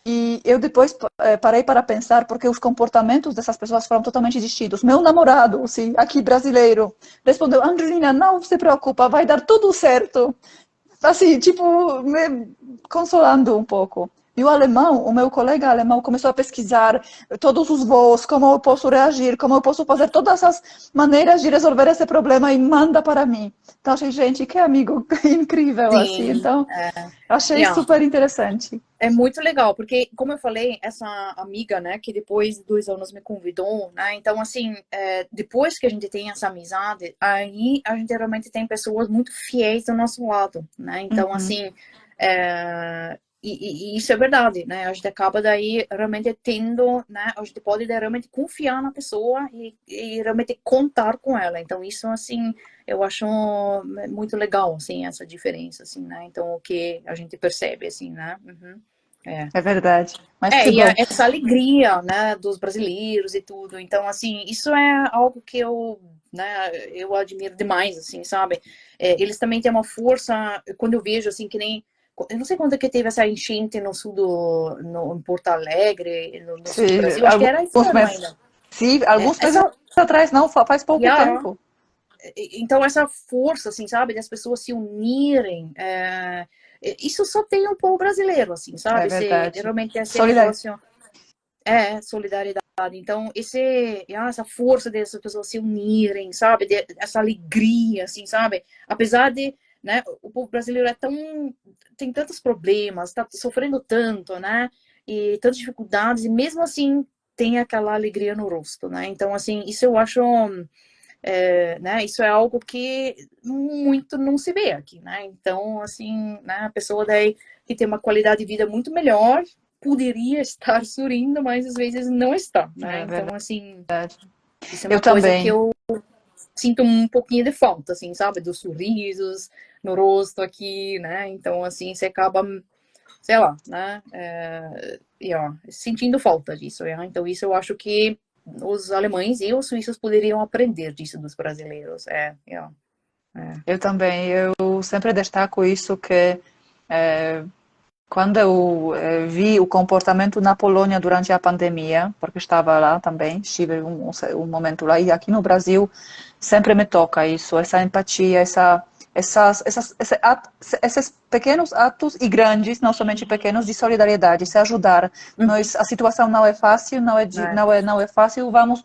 E eu depois parei para pensar porque os comportamentos dessas pessoas foram totalmente distintos. Meu namorado, assim, aqui brasileiro, respondeu: Angelina, não se preocupa, vai dar tudo certo. Assim, tipo, me consolando um pouco. E o alemão, o meu colega alemão, começou a pesquisar todos os voos, como eu posso reagir, como eu posso fazer todas as maneiras de resolver esse problema e manda para mim. Então, achei, gente, que amigo incrível, assim. Sim. Então, achei Yeah. super interessante. É muito legal, porque, como eu falei, essa amiga, né, que depois de 2 anos me convidou, né, então, assim, depois que a gente tem essa amizade, aí a gente realmente tem pessoas muito fiéis do nosso lado, né, então, Uhum. assim, e isso é verdade, né, a gente acaba daí realmente tendo, né, a gente pode daí, realmente confiar na pessoa e realmente contar com ela, então, isso, assim, eu acho muito legal, assim, essa diferença, assim, né, então, o que a gente percebe, assim, né, uhum. É. É verdade. Mas que E bom. essa alegria, né, dos brasileiros e tudo. Então, assim, isso é algo que né, eu admiro demais, assim, sabe? Eles também têm uma força, quando eu vejo, assim, que nem... Eu não sei quando é que teve essa enchente no sul em Porto Alegre, no sul do Sim, Brasil. Acho que era esse alguns ano meses, ainda. sim, alguns meses Essa... atrás, não, faz pouco Yeah. tempo. Então, essa força, assim, sabe, das pessoas se unirem, isso só tem um povo brasileiro, assim, É sabe? verdade. Realmente esse Solidariedade. negócio solidariedade. Então, essa força dessas pessoas se unirem, sabe? Essa alegria, assim, sabe? Apesar de, né, o povo brasileiro tem tantos problemas, tá sofrendo tanto, né? E tantas dificuldades, e mesmo assim tem aquela alegria no rosto, né? Então, assim, isso eu acho né? Isso é algo que muito não se vê aqui, né? Então, assim, né? A pessoa daí que tem uma qualidade de vida muito melhor poderia estar sorrindo, mas às vezes não está, né? É Então, verdade. assim, isso é Eu uma coisa que também. eu sinto um pouquinho de falta, assim, sabe? Dos sorrisos no rosto aqui, né? Então, assim, você acaba, sei lá, né? Sentindo falta disso, né? Então, isso eu acho que os alemães e os suíços poderiam aprender disso dos brasileiros. Eu também. Eu sempre destaco isso que quando eu vi o comportamento na Polônia durante a pandemia, porque estava lá também, estive um momento lá, e aqui no Brasil sempre me toca isso, essa empatia, esses pequenos atos e grandes, não somente pequenos, de solidariedade, se ajudar. Uhum. A situação não é fácil, É. não é fácil, vamos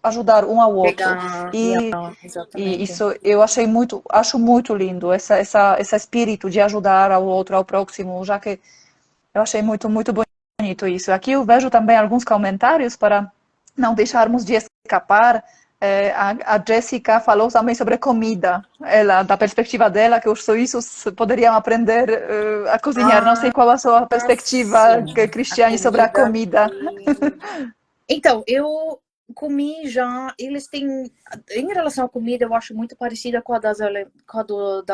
ajudar um ao outro. Pegar, E exatamente. isso eu acho muito lindo, esse espírito de ajudar ao outro, ao próximo, já que eu achei muito bonito isso. Aqui eu vejo também alguns comentários para não deixarmos de escapar. A Jessica falou também sobre comida. Ela, da perspectiva dela, que os suíços poderiam aprender a cozinhar. Não sei Ah, qual a sua perspectiva, sim. A Cristiane, sobre a comida comida. aqui. Então, eu comi já. Eles têm. Em relação à comida, eu acho muito parecida com a da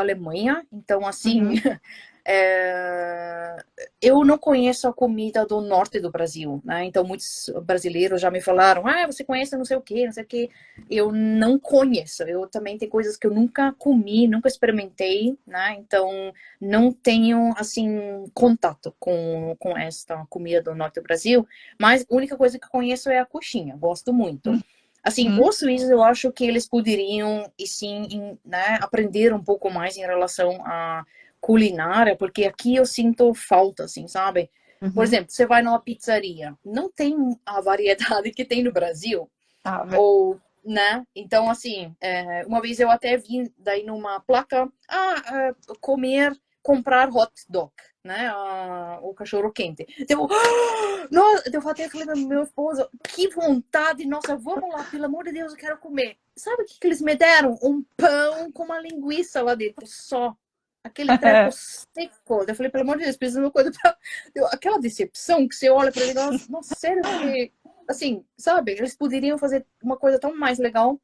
Alemanha. Então, assim, Uhum. Eu não conheço a comida do norte do Brasil, né? Então, muitos brasileiros já me falaram, você conhece não sei o quê, não sei o quê. Eu não conheço. Eu também tenho coisas que eu nunca comi, nunca experimentei, né? Então, não tenho, assim, contato com esta comida do norte do Brasil. Mas a única coisa que conheço é a coxinha. Gosto muito. Assim, Uhum. os suíços, eu acho que eles poderiam, e sim, né, aprender um pouco mais em relação a culinária, porque aqui eu sinto falta, assim, sabe? Por Uhum. exemplo, você vai numa pizzaria, não tem a variedade que tem no Brasil, Ah, ou, né? Então, assim, uma vez eu até vi daí numa placa, comprar hot dog, né? O cachorro quente. Então, nossa, eu até falei para meu esposo, que vontade, nossa, vamos lá, pelo amor de Deus, eu quero comer. Sabe o que eles me deram? Um pão com uma linguiça lá dentro, só. Aquele treco seco. Eu falei, pelo amor de Deus, precisa de uma coisa pra... Aquela decepção que você olha para ele, nossa, sério que assim, sabe? Eles poderiam fazer uma coisa tão mais legal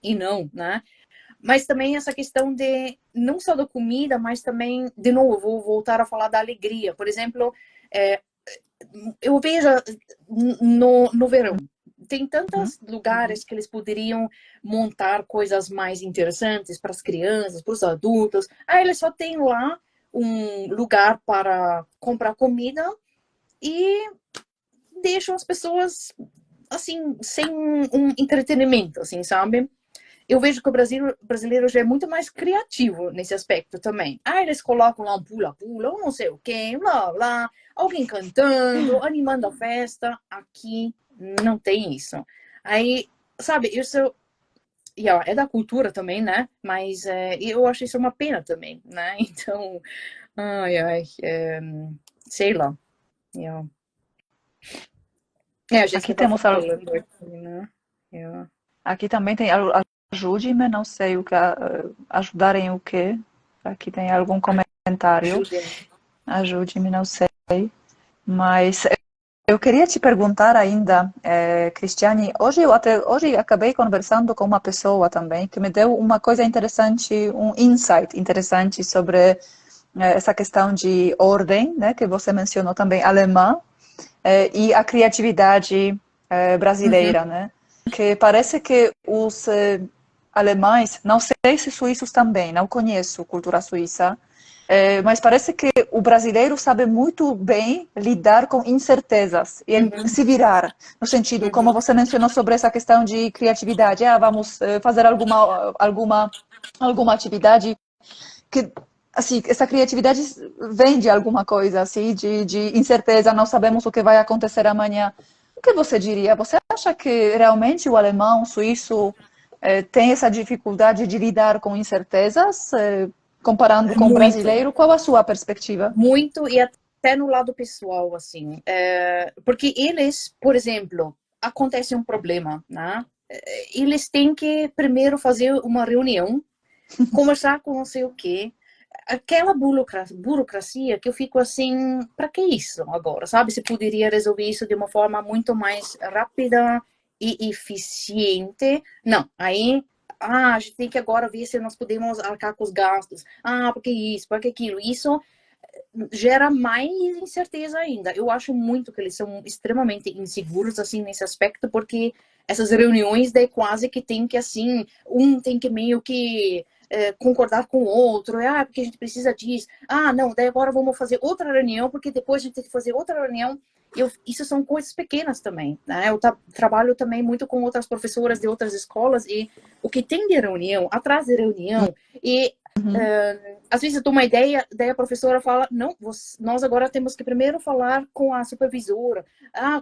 e não, né? Mas também essa questão de, não só da comida, mas também, de novo, vou voltar a falar da alegria. Por exemplo, é, eu vejo no verão, tem Uhum. tantos lugares que eles poderiam montar coisas mais interessantes para as crianças, para os adultos. Aí eles só têm lá um lugar para comprar comida e deixam as pessoas assim, sem um entretenimento, assim, sabe? Eu vejo que o brasileiro já é muito mais criativo nesse aspecto também. Eles colocam lá um pula-pula, um não sei o quê, blá, blá, alguém cantando, animando a festa. Aqui não tem isso. Aí, sabe, isso é da cultura também, né? Mas eu acho isso uma pena também, né? Então, sei lá. Yeah. A Aqui Jéssica tá temos falando aqui, né? Yeah. aqui também tem ajude-me, não sei o que ajudar em o quê. Aqui tem algum comentário. Ajuda. Ajude-me, não sei. Mas eu queria te perguntar ainda, Cristiane, hoje acabei conversando com uma pessoa também que me deu uma coisa interessante, um insight interessante sobre essa questão de ordem, né, que você mencionou também, alemã, e a criatividade Uhum. brasileira, né? Que parece que os alemães, não sei se suíços também, não conheço cultura suíça, mas parece que o brasileiro sabe muito bem lidar com incertezas e Uhum. se virar, no sentido, como Uhum. você mencionou sobre essa questão de criatividade, vamos fazer alguma atividade que, assim, essa criatividade vem de alguma coisa, assim, de incerteza, não sabemos o que vai acontecer amanhã. O que você diria? Você acha que realmente o alemão, o suíço, tem essa dificuldade de lidar com incertezas, comparando com o Muito, brasileiro? Qual a sua perspectiva? muito, e até no lado pessoal, assim. Porque eles, por exemplo, acontece um problema, né? Eles têm que primeiro fazer uma reunião, conversar com não sei o quê. Aquela burocracia que eu fico assim, para que isso agora, sabe? Você poderia resolver isso de uma forma muito mais rápida e eficiente. Não, aí a gente tem que agora ver se nós podemos arcar com os gastos. Porque isso, porque aquilo. Isso gera mais incerteza ainda. Eu acho muito que eles são extremamente inseguros assim nesse aspecto, porque essas reuniões daí quase que tem que assim, um tem que meio que concordar com o outro, porque a gente precisa disso. Não, daí agora vamos fazer outra reunião, porque depois a gente tem que fazer outra reunião. Isso são coisas pequenas também, né? Eu trabalho também muito com outras professoras de outras escolas e o que tem de reunião, atrás de reunião, e Uhum. às vezes eu dou uma ideia, daí a professora fala, não, nós agora temos que primeiro falar com a supervisora,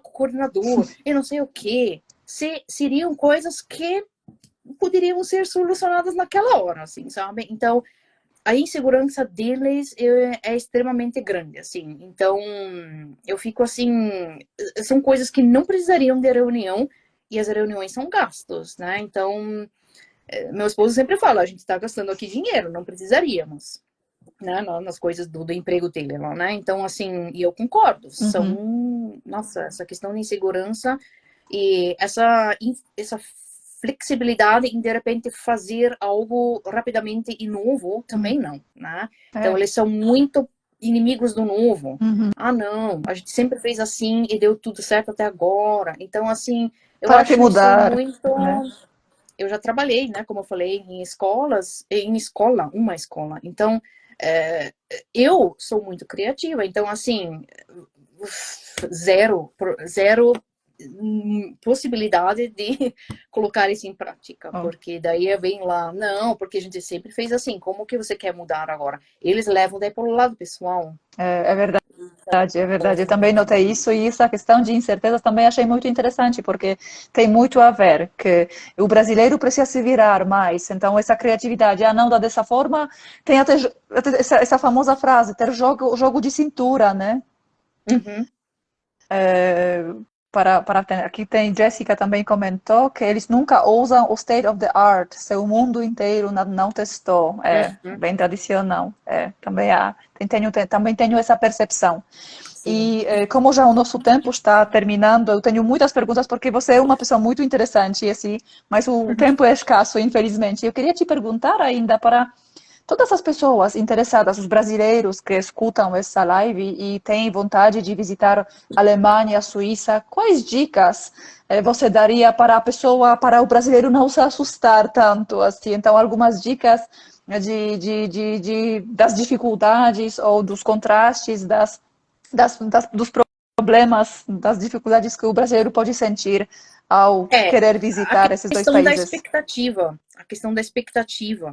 com o coordenador, e não sei o quê. Seriam coisas que poderiam ser solucionadas naquela hora, assim, sabe? Então, a insegurança deles é extremamente grande, assim. Então, eu fico assim, são coisas que não precisariam de reunião, e as reuniões são gastos, né? Então, meu esposo sempre fala, a gente está gastando aqui dinheiro, não precisaríamos, né, nas coisas do emprego dele lá, né? Então, assim, e eu concordo, Uhum. nossa, essa questão de insegurança e essa flexibilidade em, de repente, fazer algo rapidamente e novo, também não, né? Então, É. eles são muito inimigos do novo. Uhum. Ah, não, a gente sempre fez assim e deu tudo certo até agora. Então, assim, eu Para que acho isso mudar, muito. né? Eu já trabalhei, né, como eu falei, em escolas, uma escola. Então, eu sou muito criativa. Então, assim, zero possibilidade de colocar isso em prática, Oh, porque daí vem lá, não, porque a gente sempre fez assim, como que você quer mudar agora? Eles levam daí pelo lado pessoal. é verdade. É verdade, eu também notei isso e essa questão de incertezas também achei muito interessante, porque tem muito a ver que o brasileiro precisa se virar mais, então essa criatividade, não dá dessa forma, tem até essa famosa frase, ter jogo de cintura, né? Uhum. Aqui tem Jessica também comentou que eles nunca usam o state of the art, seu mundo inteiro não testou, Uhum. bem tradicional, também tenho essa percepção. Sim. E como já o nosso tempo está terminando, eu tenho muitas perguntas porque você é uma pessoa muito interessante, assim, mas o tempo é escasso, infelizmente. Eu queria te perguntar ainda para todas as pessoas interessadas, os brasileiros que escutam essa live e têm vontade de visitar a Alemanha, a Suíça, quais dicas você daria para a pessoa, para o brasileiro não se assustar tanto assim? Então, algumas dicas das dificuldades ou dos contrastes, dos problemas, das dificuldades que o brasileiro pode sentir ao querer A visitar esses dois questão da países. expectativa,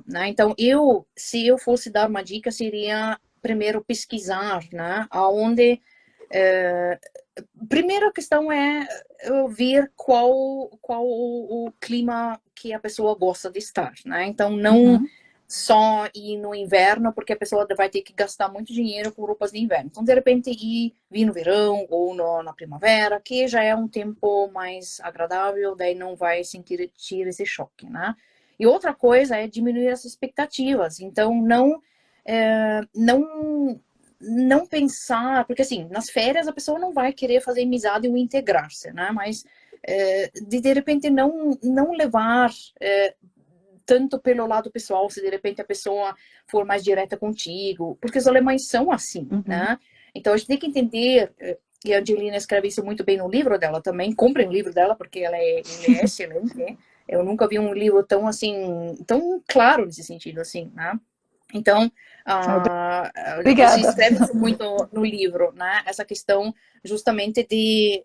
né? Então, se eu fosse dar uma dica, seria primeiro pesquisar, né? Aonde, é, primeira questão é ver qual o clima que a pessoa gosta de estar, né? Então, não Uhum. só ir no inverno, porque a pessoa vai ter que gastar muito dinheiro com roupas de inverno. Então, de repente, vir no verão ou na primavera, que já é um tempo mais agradável, daí não vai sentir esse choque, né? E outra coisa é diminuir as expectativas. Então, não pensar, porque assim, nas férias a pessoa não vai querer fazer amizade ou integrar-se, né? Mas de repente não levar tanto pelo lado pessoal, se de repente a pessoa for mais direta contigo, porque os alemães são assim, Uhum. né? Então a gente tem que entender, e a Angelina escreve isso muito bem no livro dela também, comprem o livro dela, porque ele é excelente, né? Eu nunca vi um livro tão assim, tão claro nesse sentido, assim, né? Então, você Obrigada. escreve isso muito no livro, né? Essa questão justamente de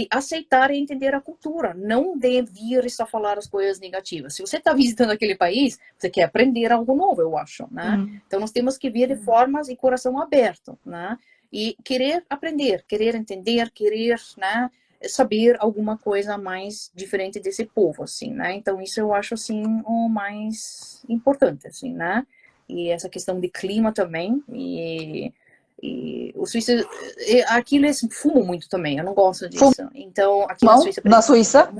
aceitar e entender a cultura, não de vir e só falar as coisas negativas. Se você está visitando aquele país, você quer aprender algo novo, eu acho, né? Hum. Então, nós temos que vir de formas e coração aberto, né? E querer aprender, querer entender, querer, né? Saber alguma coisa mais diferente desse povo, assim, né? Então, isso eu acho, assim, o mais importante, assim, né? E essa questão de clima também, e os suíços, aqui eles fumam muito também, eu não gosto disso. Então, aqui na Fumam Suíça, por na exemplo, Suíça?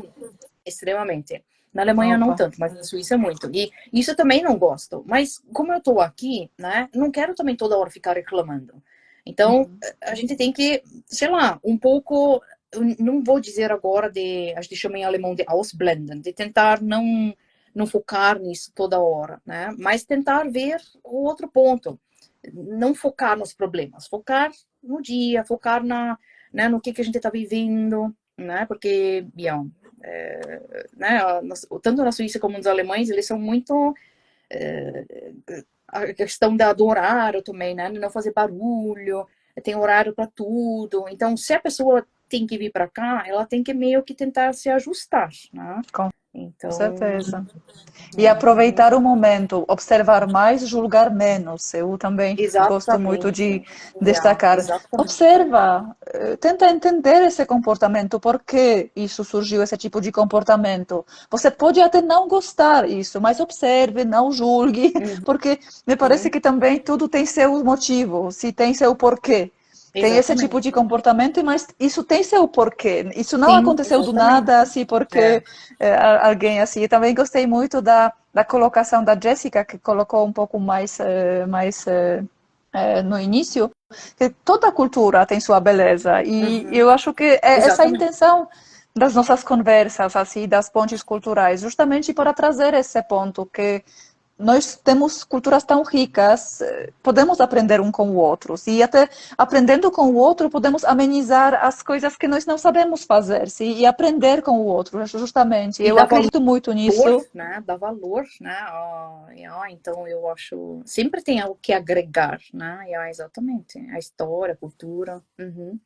extremamente. Na Alemanha não Opa. tanto, mas na Suíça é muito. E isso eu também não gosto. Mas como eu estou aqui, né, não quero também toda hora ficar reclamando. Então, Uhum. a gente tem que, sei lá, um pouco, eu não vou dizer agora a gente chama em alemão de ausblenden, de tentar não focar nisso toda hora, né? Mas tentar ver o outro ponto. Não focar nos problemas, focar no dia, focar né, no que a gente está vivendo, né? Porque, Bion, né, tanto na Suíça como nos alemães, eles são muito a questão do horário também, né? Não fazer barulho, tem horário para tudo. Então, se a pessoa tem que vir para cá, ela tem que meio que tentar se ajustar, né? Com Então, certeza. E aproveitar o momento, observar mais, julgar menos. Eu também gosto muito de exatamente. Yeah, destacar. exatamente. Observa, tenta entender esse comportamento, por que isso surgiu, esse tipo de comportamento. Você pode até não gostar disso, mas observe, não julgue, porque me parece Uhum. que também tudo tem seu motivo, se tem seu porquê. Tem esse tipo Exatamente. de comportamento, mas isso tem seu porquê. Isso não Sim, aconteceu do exatamente. nada, assim, É. porque alguém assim. Eu também gostei muito da colocação da Jessica, que colocou um pouco mais no início, que toda cultura tem sua beleza. E Uhum. eu acho que é essa a Exatamente. intenção das nossas conversas, assim, das pontes culturais, justamente para trazer esse ponto que nós temos culturas tão ricas, podemos aprender um com o outro. E até aprendendo com o outro, podemos amenizar as coisas que nós não sabemos fazer. E aprender com o outro, justamente. E Eu dá acredito muito valor, nisso. né? Dá valor, né? Então eu acho sempre tem algo que agregar, né? Exatamente. A história, a cultura. Uhum.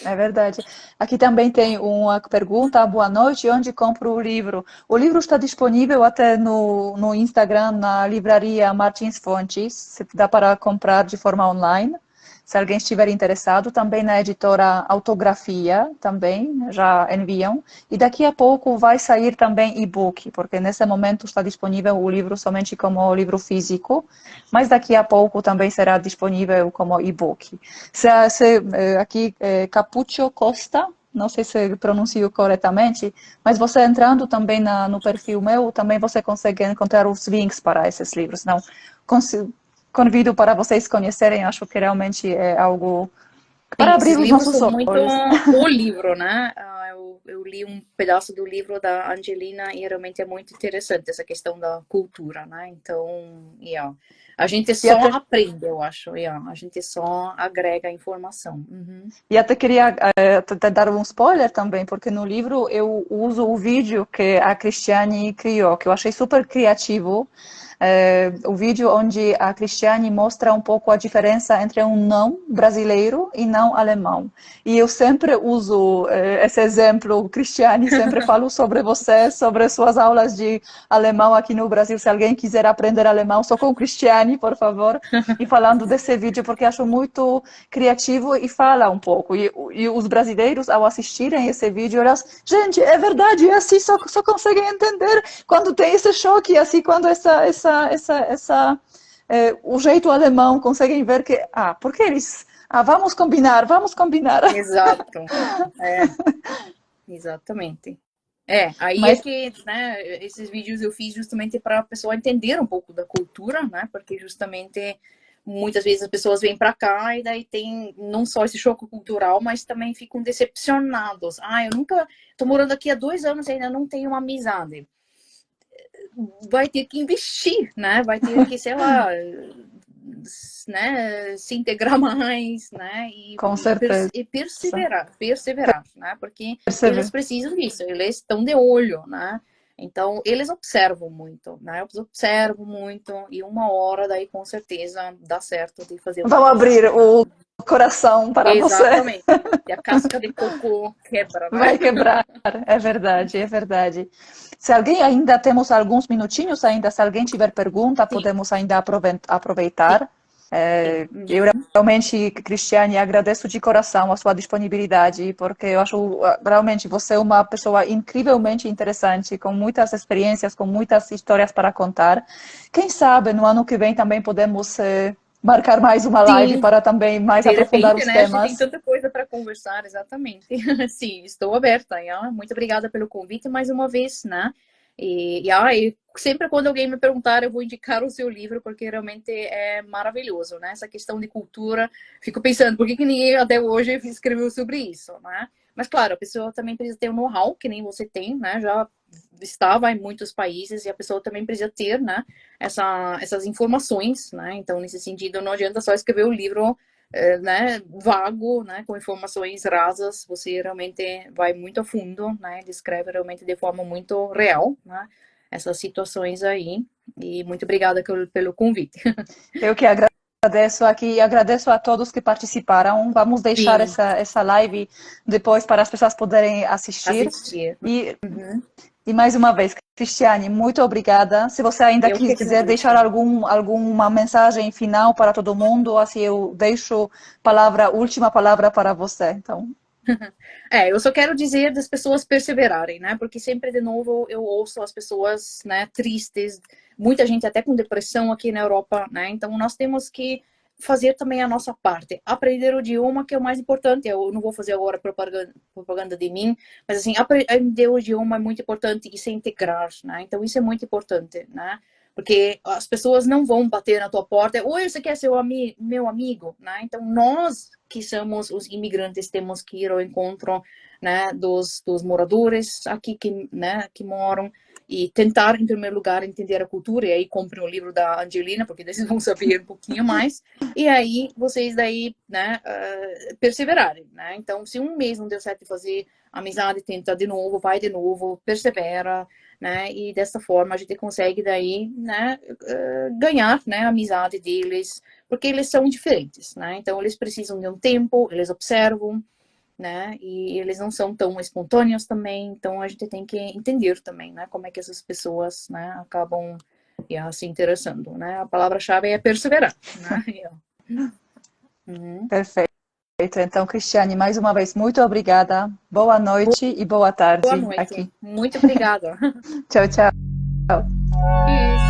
É verdade. Aqui também tem uma pergunta. Boa noite. Onde compro o livro? O livro está disponível até no Instagram, na livraria Martins Fontes. Se dá para comprar de forma online. Se alguém estiver interessado, também na editora Autografia, também já enviam. E daqui a pouco vai sair também e-book, porque nesse momento está disponível o livro somente como livro físico, mas daqui a pouco também será disponível como e-book. Aqui, Capuccio Costa, não sei se pronuncio corretamente, mas você entrando também no perfil meu, também você consegue encontrar os links para esses livros. Não, convido para vocês conhecerem, acho que realmente é algo para Sim, abrir esses os livros nossos são muito olhos. o livro, né? Eu li um pedaço do livro da Angelina e realmente é muito interessante essa questão da cultura, né? Então, a gente E só até, aprende, eu acho, a gente só agrega informação. Uhum. e até queria dar um spoiler também, porque no livro eu uso o vídeo que a Cristiane criou, que eu achei super criativo. O vídeo onde a Cristiane mostra um pouco a diferença entre um não brasileiro e não alemão. E eu sempre uso esse exemplo, Cristiane, sempre falo sobre você, sobre suas aulas de alemão aqui no Brasil. Se alguém quiser aprender alemão, só com Cristiane, por favor. E falando desse vídeo, porque acho muito criativo e fala um pouco. E os brasileiros, ao assistirem esse vídeo, elas, gente, é verdade, é assim, só conseguem entender quando tem esse choque, assim, quando o jeito alemão conseguem ver que, porque eles, vamos combinar. Exato, é, exatamente. Aí é Mas que, né, esses vídeos eu fiz justamente para a pessoa entender um pouco da cultura, né, porque justamente muitas vezes as pessoas vêm para cá e daí tem não só esse choque cultural, mas também ficam decepcionados. Eu nunca, tô morando aqui há 2 anos e ainda não tenho uma amizade. Vai ter que investir, né, vai ter que, sei lá, né, se integrar mais, né, com certeza, e perseverar, né, porque eles perceber. precisam disso, eles estão de olho, né, então eles observam muito, né, eu observo muito e uma hora daí com certeza dá certo de fazer uma Vão abrir amizade, né? o coração para você. Exatamente, e a casca de coco quebra, né? Vai quebrar, é verdade, é verdade. Se alguém ainda temos alguns minutinhos ainda, se alguém tiver pergunta, Sim, podemos ainda sim, aproveitar. sim. Eu realmente, Cristiane, agradeço de coração a sua disponibilidade, porque eu acho realmente você é uma pessoa incrivelmente interessante, com muitas experiências, com muitas histórias para contar. Quem sabe no ano que vem também podemos marcar mais uma live Sim, para também mais de aprofundar repente, os né? A gente tem temas. tanta coisa para conversar, exatamente. Sim, estou aberta. Muito obrigada pelo convite mais uma vez, né? E sempre quando alguém me perguntar, eu vou indicar o seu livro, porque realmente é maravilhoso, né? Essa questão de cultura, fico pensando, por que ninguém até hoje escreveu sobre isso, né? Mas, claro, a pessoa também precisa ter um know-how, que nem você tem, né? Já estava em muitos países e a pessoa também precisa ter, né? Essas informações, né? Então, nesse sentido, não adianta só escrever o livro né, vago, né, com informações rasas, você realmente vai muito a fundo, né, descreve realmente de forma muito real, né, essas situações aí. E muito obrigada pelo convite. Eu que agradeço aqui e agradeço a todos que participaram. Vamos deixar Sim, essa live depois para as pessoas poderem assistir. assistir. E, Uhum. e mais uma vez, Cristiane, muito obrigada. Se você ainda Eu que quiser agradeço. deixar alguma mensagem final para todo mundo, assim eu deixo última palavra para você. Então, Eu só quero dizer das pessoas perseverarem, né? Porque sempre de novo eu ouço as pessoas, né, tristes, muita gente até com depressão aqui na Europa, né? Então nós temos que fazer também a nossa parte, aprender o idioma que é o mais importante. Eu não vou fazer agora propaganda de mim, mas assim, aprender o idioma é muito importante e se integrar, né? Então isso é muito importante, né? Porque as pessoas não vão bater na tua porta, oi, você quer ser meu amigo, né? Então nós que somos os imigrantes temos que ir ao encontro, né, dos moradores aqui que, né, que moram e tentar, em primeiro lugar, entender a cultura, e aí comprem o livro da Angelina, porque daí vocês vão saber um pouquinho mais, e aí vocês daí, né, perseverarem, né? Então, se um mês não deu certo de fazer amizade, tenta de novo, vai de novo, persevera, né? E dessa forma a gente consegue daí, né, ganhar, né, a amizade deles, porque eles são diferentes, né? Então, eles precisam de um tempo, eles observam, né? E eles não são tão espontâneos também, então a gente tem que entender também, né? Como é que essas pessoas, né, acabam se interessando, né? A palavra-chave é perseverar, né? Uhum. Perfeito. Então, Cristiane, mais uma vez, muito obrigada. Boa noite e boa Boa tarde noite. aqui. Muito obrigada. Tchau, tchau. Tschüss.